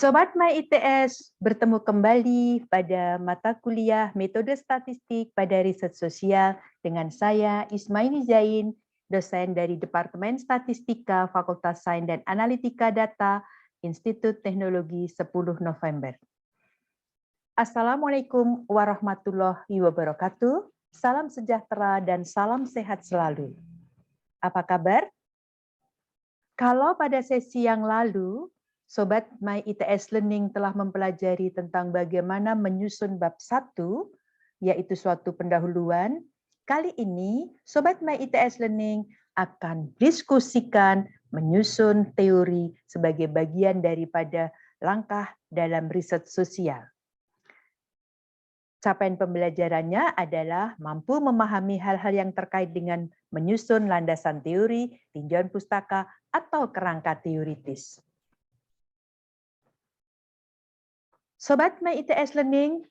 Sobat MyITS, bertemu kembali pada mata kuliah Metode Statistik pada Riset Sosial dengan saya Ismaili Zain, dosen dari Departemen Statistika Fakultas Sains dan Analitika Data, Institut Teknologi 10 November. Assalamualaikum warahmatullahi wabarakatuh. Salam sejahtera dan salam sehat selalu. Apa kabar? Kalau pada sesi yang lalu, Sobat MyITS Learning telah mempelajari tentang bagaimana menyusun bab 1, yaitu suatu pendahuluan. Kali ini, Sobat MyITS Learning akan diskusikan menyusun teori sebagai bagian daripada langkah dalam riset sosial. Capaian pembelajarannya adalah mampu memahami hal-hal yang terkait dengan menyusun landasan teori, tinjauan pustaka, atau kerangka teoritis. Sobat MyITS Learning,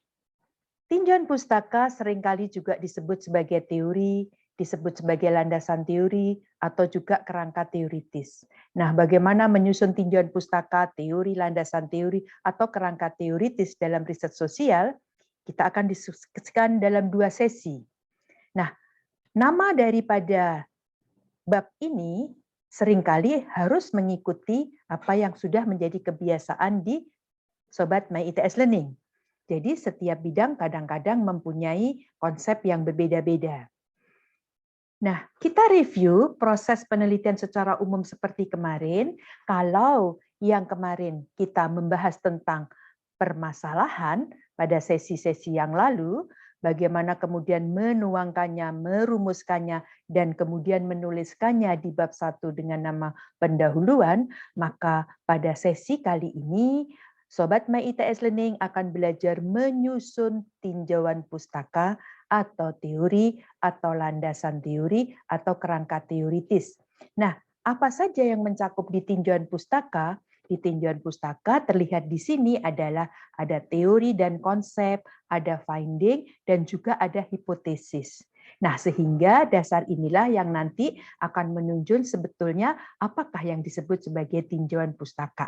tinjauan pustaka seringkali juga disebut sebagai teori, disebut sebagai landasan teori, atau juga kerangka teoritis. Nah, bagaimana menyusun tinjauan pustaka, teori, landasan teori, atau kerangka teoritis dalam riset sosial, kita akan diskusikan dalam 2 sesi. Nah, nama daripada bab ini seringkali harus mengikuti apa yang sudah menjadi kebiasaan di Sobat MyITS Learning. Jadi setiap bidang kadang-kadang mempunyai konsep yang berbeda-beda. Nah, kita review proses penelitian secara umum seperti kemarin. Kalau yang kemarin kita membahas tentang permasalahan pada sesi-sesi yang lalu, bagaimana kemudian menuangkannya, merumuskannya, dan kemudian menuliskannya di bab 1 dengan nama pendahuluan, maka pada sesi kali ini Sobat MyITS Learning akan belajar menyusun tinjauan pustaka atau teori atau landasan teori atau kerangka teoritis. Nah, apa saja yang mencakup di tinjauan pustaka? Di tinjauan pustaka terlihat di sini adalah ada teori dan konsep, ada finding, dan juga ada hipotesis. Nah, sehingga dasar inilah yang nanti akan menunjukkan sebetulnya apakah yang disebut sebagai tinjauan pustaka.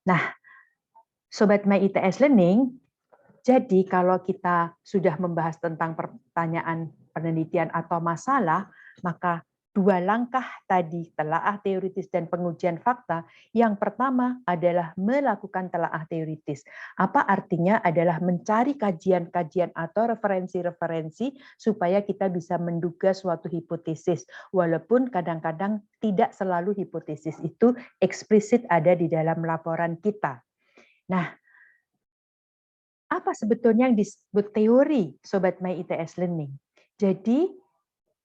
Nah, Sobat MyITS Learning, jadi kalau kita sudah membahas tentang pertanyaan penelitian atau masalah, maka 2 langkah tadi, telaah teoritis dan pengujian fakta, yang pertama adalah melakukan telaah teoritis. Apa artinya? Adalah mencari kajian-kajian atau referensi-referensi supaya kita bisa menduga suatu hipotesis, walaupun kadang-kadang tidak selalu hipotesis itu eksplisit ada di dalam laporan kita. Nah, apa sebetulnya yang disebut teori, Sobat MyITS Learning? Jadi,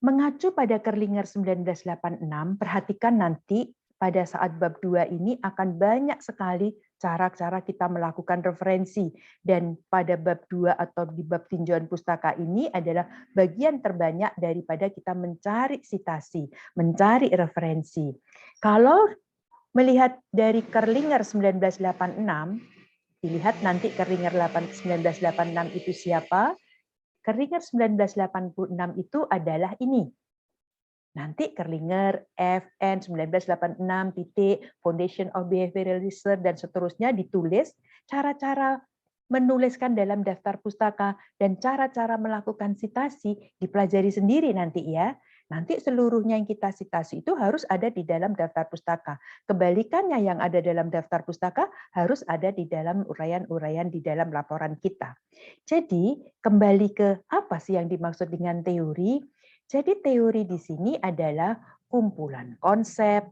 mengacu pada Kerlinger 1986, perhatikan nanti pada saat bab 2 ini akan banyak sekali cara-cara kita melakukan referensi. Dan pada bab 2 atau di bab tinjauan pustaka ini adalah bagian terbanyak daripada kita mencari sitasi, mencari referensi. Kalau melihat dari Kerlinger 1986, dilihat nanti Kerlinger 1986 itu siapa? Kerlinger 1986 itu adalah ini. Nanti Kerlinger FN 1986 titik Foundation of Behavioral Research dan seterusnya ditulis cara-cara menuliskan dalam daftar pustaka dan cara-cara melakukan sitasi dipelajari sendiri nanti ya. Nanti seluruhnya yang kita sitasi itu harus ada di dalam daftar pustaka. Kebalikannya yang ada dalam daftar pustaka harus ada di dalam uraian-uraian di dalam laporan kita. Jadi kembali ke apa sih yang dimaksud dengan teori? Jadi teori di sini adalah kumpulan konsep,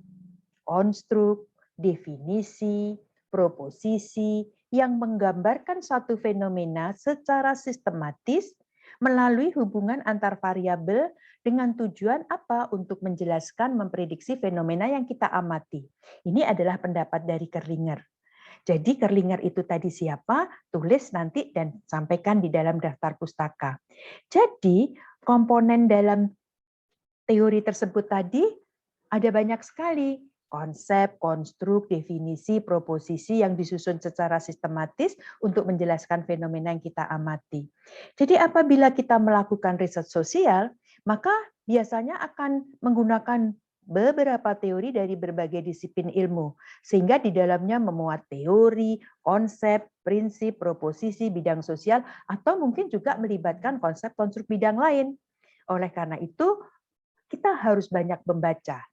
konstruk, definisi, proposisi yang menggambarkan suatu fenomena secara sistematis melalui hubungan antar variabel dengan tujuan apa? Untuk menjelaskan, memprediksi fenomena yang kita amati. Ini adalah pendapat dari Kerlinger. Jadi Kerlinger itu tadi siapa? Tulis nanti dan sampaikan di dalam daftar pustaka. Jadi komponen dalam teori tersebut tadi ada banyak sekali. Konsep, konstruk, definisi, proposisi yang disusun secara sistematis untuk menjelaskan fenomena yang kita amati. Jadi apabila kita melakukan riset sosial, maka biasanya akan menggunakan beberapa teori dari berbagai disiplin ilmu, sehingga di dalamnya memuat teori, konsep, prinsip, proposisi, bidang sosial, atau mungkin juga melibatkan konsep konstruk bidang lain. Oleh karena itu, kita harus banyak membaca.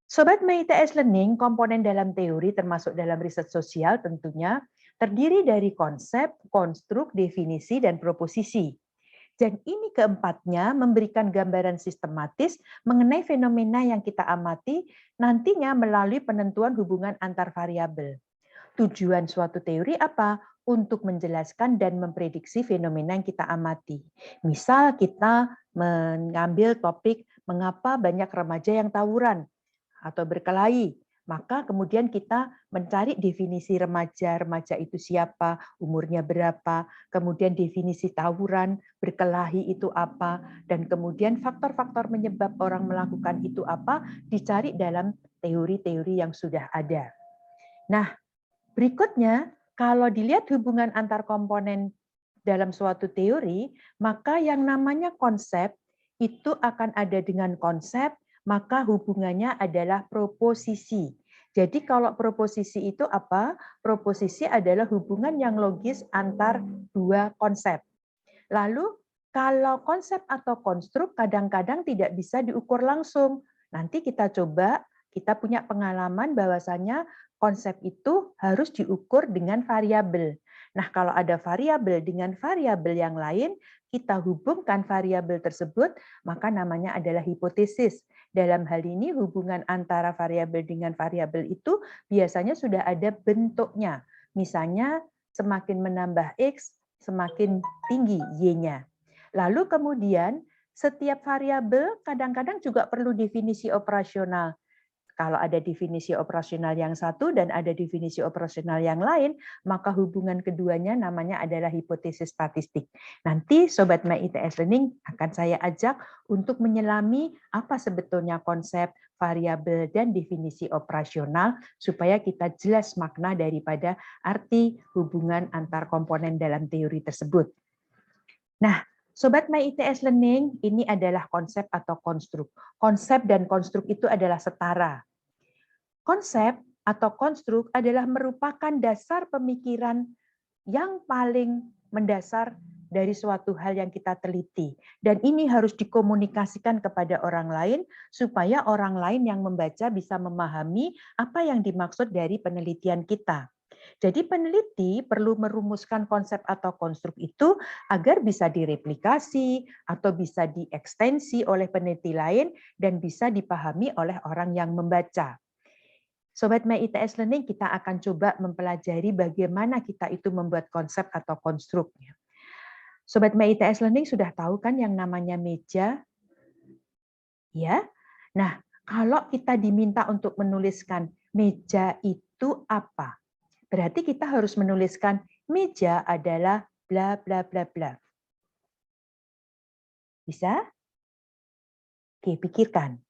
Sobat MITS Learning, komponen dalam teori termasuk dalam riset sosial tentunya terdiri dari konsep, konstruk, definisi, dan proposisi. Dan ini keempatnya memberikan gambaran sistematis mengenai fenomena yang kita amati nantinya melalui penentuan hubungan antar variabel. Tujuan suatu teori apa? Untuk menjelaskan dan memprediksi fenomena yang kita amati. Misal kita mengambil topik mengapa banyak remaja yang tawuran atau berkelahi. Maka kemudian kita mencari definisi remaja, remaja itu siapa, umurnya berapa, kemudian definisi tawuran, berkelahi itu apa, dan kemudian faktor-faktor menyebab orang melakukan itu apa, dicari dalam teori-teori yang sudah ada. Nah, berikutnya, kalau dilihat hubungan antar komponen dalam suatu teori, maka yang namanya konsep itu akan ada dengan konsep, maka hubungannya adalah proposisi. Jadi kalau proposisi itu apa? Proposisi adalah hubungan yang logis antar dua konsep. Lalu kalau konsep atau konstruk kadang-kadang tidak bisa diukur langsung. Nanti kita coba, kita punya pengalaman bahwasanya konsep itu harus diukur dengan variabel. Nah, kalau ada variabel dengan variabel yang lain, kita hubungkan variabel tersebut, maka namanya adalah hipotesis. Dalam hal ini, hubungan antara variabel dengan variabel itu biasanya sudah ada bentuknya. Misalnya, semakin menambah X, semakin tinggi Y-nya. Lalu kemudian, setiap variabel kadang-kadang juga perlu definisi operasional. Kalau ada definisi operasional yang satu dan ada definisi operasional yang lain, maka hubungan keduanya namanya adalah hipotesis statistik. Nanti Sobat MITS Learning akan saya ajak untuk menyelami apa sebetulnya konsep, variabel, dan definisi operasional supaya kita jelas makna daripada arti hubungan antar komponen dalam teori tersebut. Nah, Sobat MITS Learning, ini adalah konsep atau konstruk. Konsep dan konstruk itu adalah setara. Konsep atau konstruk adalah merupakan dasar pemikiran yang paling mendasar dari suatu hal yang kita teliti. Dan ini harus dikomunikasikan kepada orang lain supaya orang lain yang membaca bisa memahami apa yang dimaksud dari penelitian kita. Jadi peneliti perlu merumuskan konsep atau konstruk itu agar bisa direplikasi atau bisa diekstensi oleh peneliti lain dan bisa dipahami oleh orang yang membaca. Sobat MITS Learning, kita akan coba mempelajari bagaimana kita itu membuat konsep atau konstruk. Sobat MITS Learning sudah tahu kan yang namanya meja? Ya. Nah, kalau kita diminta untuk menuliskan meja itu apa? Berarti kita harus menuliskan meja adalah bla bla bla bla. Bisa? Oke, pikirkan.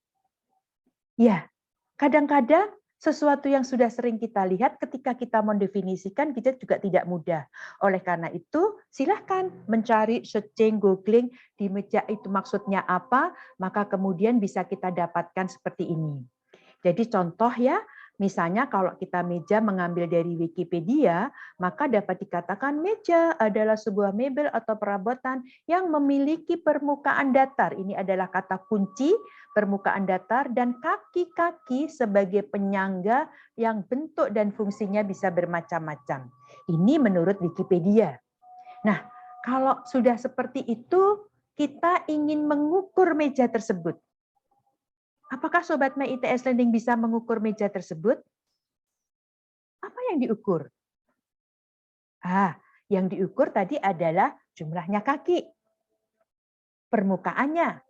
Ya, kadang-kadang sesuatu yang sudah sering kita lihat ketika kita mendefinisikan kita juga tidak mudah. Oleh karena itu, silahkan mencari, searching, googling di meja itu maksudnya apa, maka kemudian bisa kita dapatkan seperti ini. Jadi contoh ya, misalnya kalau kita meja mengambil dari Wikipedia, maka dapat dikatakan meja adalah sebuah mebel atau perabotan yang memiliki permukaan datar. Ini adalah kata kunci, permukaan datar, dan kaki-kaki sebagai penyangga yang bentuk dan fungsinya bisa bermacam-macam. Ini menurut Wikipedia. Nah, kalau sudah seperti itu, kita ingin mengukur meja tersebut. Apakah Sobat MITS Learning bisa mengukur meja tersebut? Apa yang diukur? Yang diukur tadi adalah jumlahnya kaki. Permukaannya.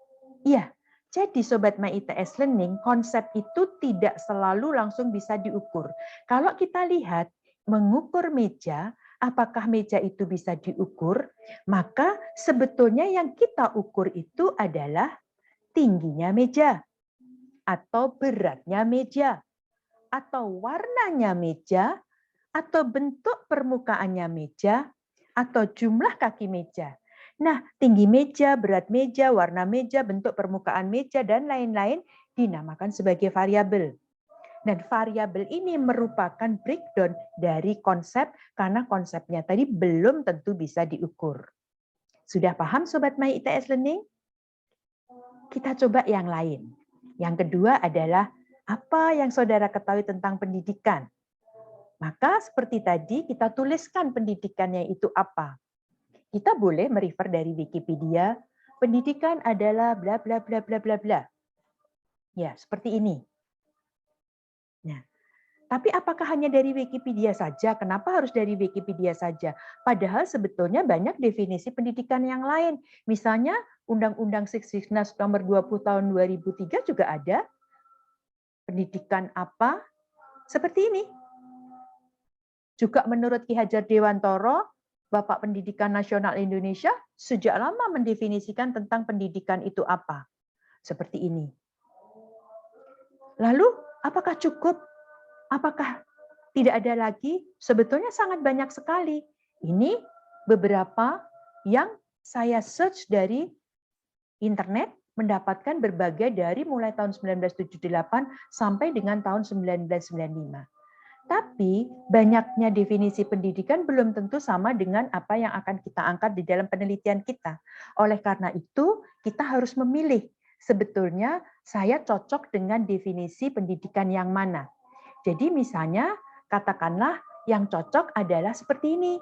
Iya, jadi Sobat MITS Learning, konsep itu tidak selalu langsung bisa diukur. Kalau kita lihat, mengukur meja, apakah meja itu bisa diukur? Maka sebetulnya yang kita ukur itu adalah tingginya meja, atau beratnya meja, atau warnanya meja, atau bentuk permukaannya meja, atau jumlah kaki meja. Nah, tinggi meja, berat meja, warna meja, bentuk permukaan meja, dan lain-lain dinamakan sebagai variabel. Dan variabel ini merupakan breakdown dari konsep karena konsepnya tadi belum tentu bisa diukur. Sudah paham Sobat My ITS Learning? Kita coba yang lain. Yang kedua adalah apa yang saudara ketahui tentang pendidikan. Maka seperti tadi kita tuliskan pendidikannya itu apa. Kita boleh merefer dari Wikipedia, pendidikan adalah bla bla bla bla bla bla. Ya, seperti ini. Nah, tapi apakah hanya dari Wikipedia saja? Kenapa harus dari Wikipedia saja? Padahal sebetulnya banyak definisi pendidikan yang lain. Misalnya Undang-Undang Sisdiknas nomor 20 tahun 2003 juga ada pendidikan apa? Seperti ini. Juga menurut Ki Hajar Dewantoro, Bapak Pendidikan Nasional Indonesia sejak lama mendefinisikan tentang pendidikan itu apa. Seperti ini. Lalu, apakah cukup? Apakah tidak ada lagi? Sebetulnya sangat banyak sekali. Ini beberapa yang saya search dari internet, mendapatkan berbagai dari mulai tahun 1978 sampai dengan tahun 1995. Tapi banyaknya definisi pendidikan belum tentu sama dengan apa yang akan kita angkat di dalam penelitian kita. Oleh karena itu, kita harus memilih. Sebetulnya saya cocok dengan definisi pendidikan yang mana. Jadi misalnya, katakanlah yang cocok adalah seperti ini.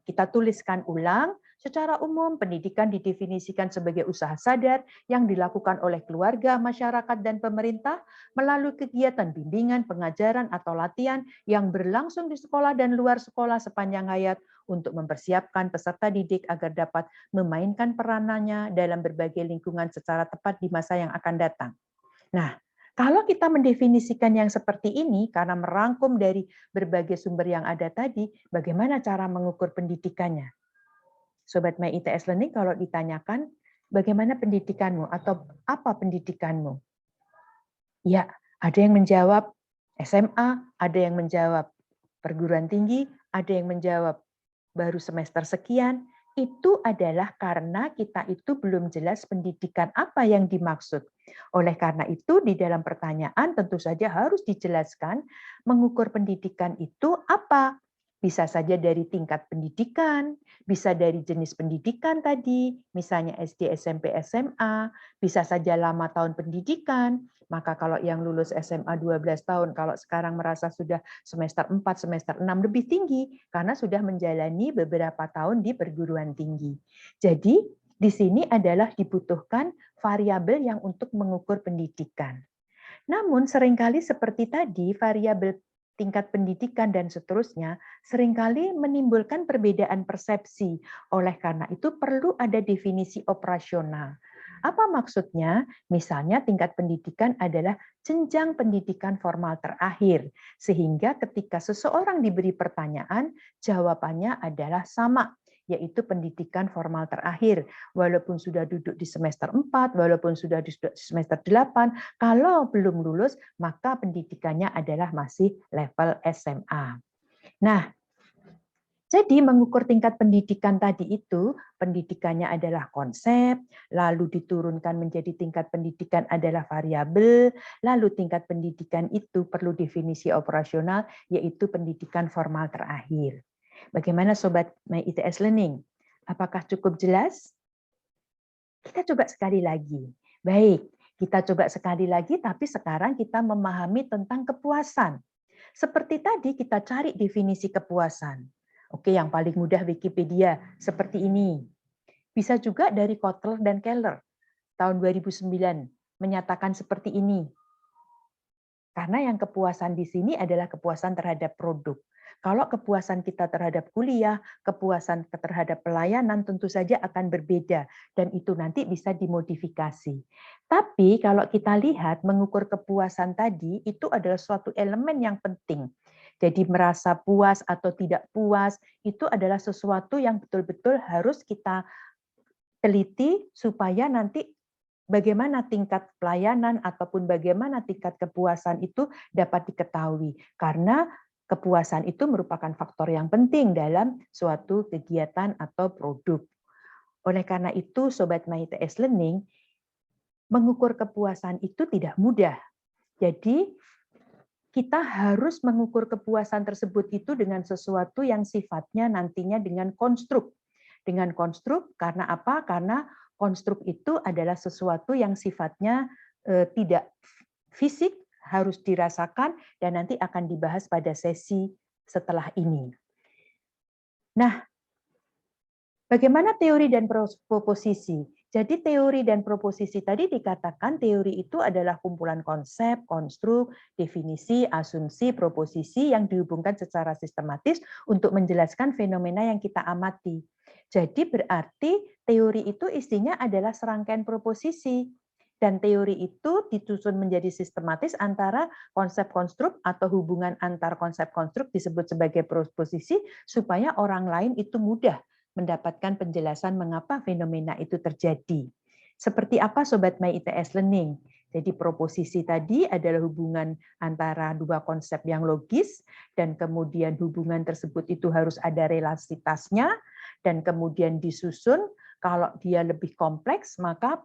Kita tuliskan ulang, secara umum pendidikan didefinisikan sebagai usaha sadar yang dilakukan oleh keluarga, masyarakat, dan pemerintah melalui kegiatan bimbingan, pengajaran, atau latihan yang berlangsung di sekolah dan luar sekolah sepanjang hayat untuk mempersiapkan peserta didik agar dapat memainkan peranannya dalam berbagai lingkungan secara tepat di masa yang akan datang. Nah, kalau kita mendefinisikan yang seperti ini karena merangkum dari berbagai sumber yang ada tadi, bagaimana cara mengukur pendidikannya? Sobat My ITS Learning kalau ditanyakan, bagaimana pendidikanmu atau apa pendidikanmu? Ya, ada yang menjawab SMA, ada yang menjawab perguruan tinggi, ada yang menjawab baru semester sekian. Itu adalah karena kita itu belum jelas pendidikan apa yang dimaksud. Oleh karena itu, di dalam pertanyaan tentu saja harus dijelaskan mengukur pendidikan itu apa. Bisa saja dari tingkat pendidikan, bisa dari jenis pendidikan tadi, misalnya SD, SMP, SMA, bisa saja lama tahun pendidikan. Maka kalau yang lulus SMA 12 tahun, kalau sekarang merasa sudah semester 4, semester 6 lebih tinggi, karena sudah menjalani beberapa tahun di perguruan tinggi. Jadi, di sini adalah dibutuhkan variabel yang untuk mengukur pendidikan. Namun seringkali seperti tadi, variabel tingkat pendidikan dan seterusnya seringkali menimbulkan perbedaan persepsi. Oleh karena itu perlu ada definisi operasional. Apa maksudnya? Misalnya tingkat pendidikan adalah jenjang pendidikan formal terakhir. Sehingga ketika seseorang diberi pertanyaan, jawabannya adalah sama, yaitu pendidikan formal terakhir. Walaupun sudah duduk di semester 4, walaupun sudah di semester 8, kalau belum lulus, maka pendidikannya adalah masih level SMA. Nah, jadi mengukur tingkat pendidikan tadi itu, pendidikannya adalah konsep, lalu diturunkan menjadi tingkat pendidikan adalah variabel, lalu tingkat pendidikan itu perlu definisi operasional, yaitu pendidikan formal terakhir. Bagaimana Sobat My ITS Learning? Apakah cukup jelas? Kita coba sekali lagi. Baik, kita coba sekali lagi, tapi sekarang kita memahami tentang kepuasan. Seperti tadi kita cari definisi kepuasan. Oke, yang paling mudah Wikipedia, seperti ini. Bisa juga dari Kotler dan Keller, tahun 2009, menyatakan seperti ini. Karena yang kepuasan di sini adalah kepuasan terhadap produk. Kalau kepuasan kita terhadap kuliah, kepuasan terhadap pelayanan tentu saja akan berbeda dan itu nanti bisa dimodifikasi. Tapi kalau kita lihat mengukur kepuasan tadi itu adalah suatu elemen yang penting. Jadi merasa puas atau tidak puas itu adalah sesuatu yang betul-betul harus kita teliti supaya nanti bagaimana tingkat pelayanan ataupun bagaimana tingkat kepuasan itu dapat diketahui. Karena kepuasan itu merupakan faktor yang penting dalam suatu kegiatan atau produk. Oleh karena itu, Sobat MyITS Learning, mengukur kepuasan itu tidak mudah. Jadi, kita harus mengukur kepuasan tersebut itu dengan sesuatu yang sifatnya nantinya dengan konstruk. Dengan konstruk, karena apa? Karena konstruk itu adalah sesuatu yang sifatnya tidak fisik, harus dirasakan, dan nanti akan dibahas pada sesi setelah ini. Nah, bagaimana teori dan proposisi? Jadi teori dan proposisi tadi dikatakan teori itu adalah kumpulan konsep, konstruk, definisi, asumsi, proposisi yang dihubungkan secara sistematis untuk menjelaskan fenomena yang kita amati. Jadi berarti teori itu isinya adalah serangkaian proposisi. Dan teori itu disusun menjadi sistematis antara konsep konstruk atau hubungan antar konsep konstruk disebut sebagai proposisi supaya orang lain itu mudah mendapatkan penjelasan mengapa fenomena itu terjadi. Seperti apa Sobat MyITS Learning? Jadi proposisi tadi adalah hubungan antara dua konsep yang logis, dan kemudian hubungan tersebut itu harus ada relasitasnya, dan kemudian disusun. Kalau dia lebih kompleks, maka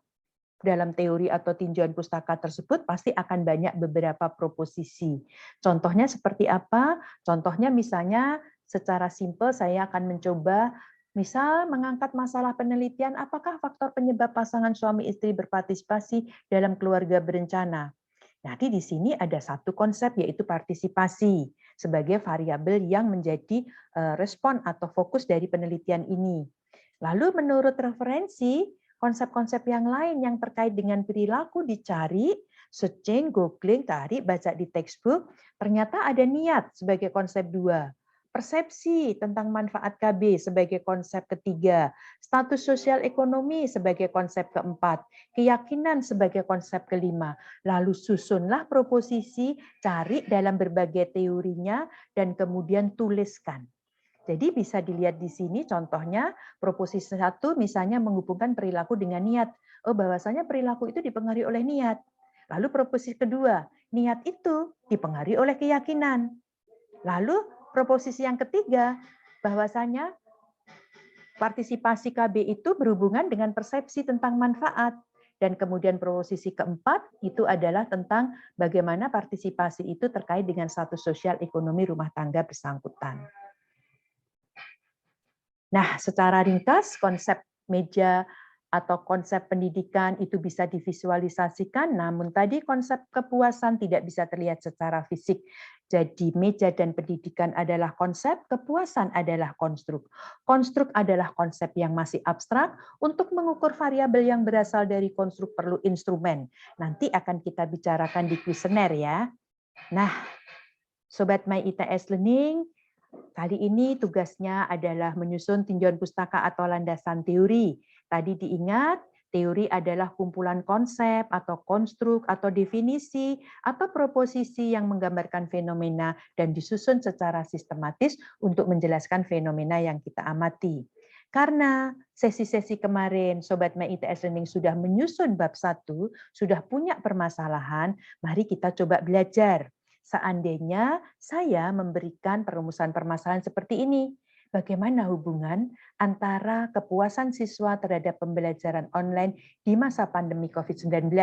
dalam teori atau tinjauan pustaka tersebut pasti akan banyak beberapa proposisi. Contohnya seperti apa? Contohnya misalnya secara simpel saya akan mencoba misal mengangkat masalah penelitian apakah faktor penyebab pasangan suami istri berpartisipasi dalam keluarga berencana. Nanti di sini ada satu konsep yaitu partisipasi sebagai variabel yang menjadi respon atau fokus dari penelitian ini. Lalu menurut referensi, konsep-konsep yang lain yang terkait dengan perilaku dicari, searching, googling, tarik, baca di textbook, ternyata ada niat sebagai konsep 2. Persepsi tentang manfaat KB sebagai konsep ketiga, status sosial ekonomi sebagai konsep keempat, keyakinan sebagai konsep kelima. Lalu susunlah proposisi, cari dalam berbagai teorinya, dan kemudian tuliskan. Jadi bisa dilihat di sini contohnya proposisi 1 misalnya menghubungkan perilaku dengan niat. Oh, bahwasanya perilaku itu dipengaruhi oleh niat. Lalu proposisi kedua, niat itu dipengaruhi oleh keyakinan. Lalu proposisi yang ketiga, bahwasanya partisipasi KB itu berhubungan dengan persepsi tentang manfaat. Dan kemudian proposisi keempat itu adalah tentang bagaimana partisipasi itu terkait dengan status sosial ekonomi rumah tangga bersangkutan. Nah, secara ringkas konsep meja atau konsep pendidikan itu bisa divisualisasikan, namun tadi konsep kepuasan tidak bisa terlihat secara fisik. Jadi meja dan pendidikan adalah konsep, kepuasan adalah konstruk. Konstruk adalah konsep yang masih abstrak, untuk mengukur variabel yang berasal dari konstruk perlu instrumen. Nanti akan kita bicarakan di kuesioner ya. Nah, Sobat MyITS Learning, kali ini tugasnya adalah menyusun tinjauan pustaka atau landasan teori. Tadi diingat, teori adalah kumpulan konsep atau konstruk atau definisi atau proposisi yang menggambarkan fenomena dan disusun secara sistematis untuk menjelaskan fenomena yang kita amati. Karena sesi-sesi kemarin Sobat MyITS Learning sudah menyusun bab 1, sudah punya permasalahan, mari kita coba belajar. Seandainya saya memberikan perumusan permasalahan seperti ini, bagaimana hubungan antara kepuasan siswa terhadap pembelajaran online di masa pandemi COVID-19?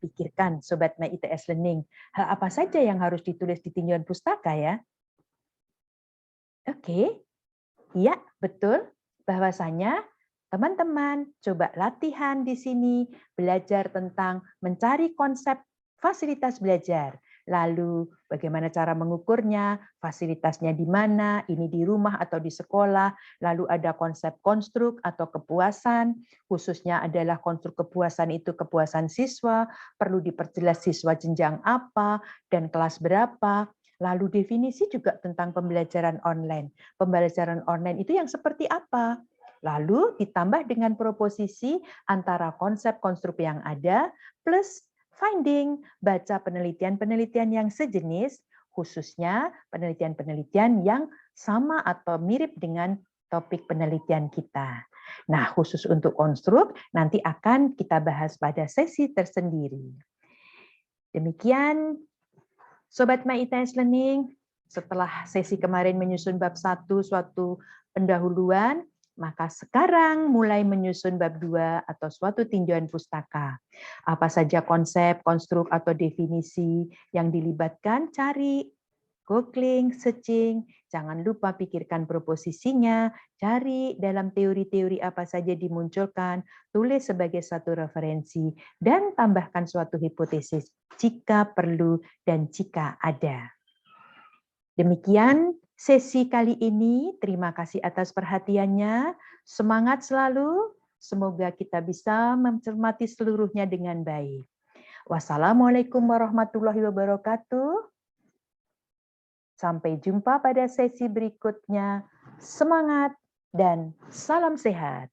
Pikirkan, Sobat MyITS Learning, hal apa saja yang harus ditulis di tinjauan pustaka ya? Oke, iya betul, bahwasanya teman-teman coba latihan di sini, belajar tentang mencari konsep fasilitas belajar. Lalu bagaimana cara mengukurnya, fasilitasnya di mana, ini di rumah atau di sekolah, lalu ada konsep konstruk atau kepuasan, khususnya adalah konstruk kepuasan itu kepuasan siswa, perlu diperjelas siswa jenjang apa, dan kelas berapa, lalu definisi juga tentang pembelajaran online. Pembelajaran online itu yang seperti apa? Lalu ditambah dengan proposisi antara konsep konstruk yang ada plus finding, baca penelitian-penelitian yang sejenis, khususnya penelitian-penelitian yang sama atau mirip dengan topik penelitian kita. Nah, khusus untuk konstruk nanti akan kita bahas pada sesi tersendiri. Demikian, Sobat MyITS Learning, setelah sesi kemarin menyusun bab 1 suatu pendahuluan, Maka sekarang mulai menyusun bab 2 atau suatu tinjauan pustaka. Apa saja konsep, konstruk, atau definisi yang dilibatkan, cari, googling, searching, jangan lupa pikirkan proposisinya, cari dalam teori-teori apa saja dimunculkan, tulis sebagai satu referensi, dan tambahkan suatu hipotesis jika perlu dan jika ada. Demikian sesi kali ini. Terima kasih atas perhatiannya. Semangat selalu. Semoga kita bisa mencermati seluruhnya dengan baik. Wassalamualaikum warahmatullahi wabarakatuh. Sampai jumpa pada sesi berikutnya. Semangat dan salam sehat.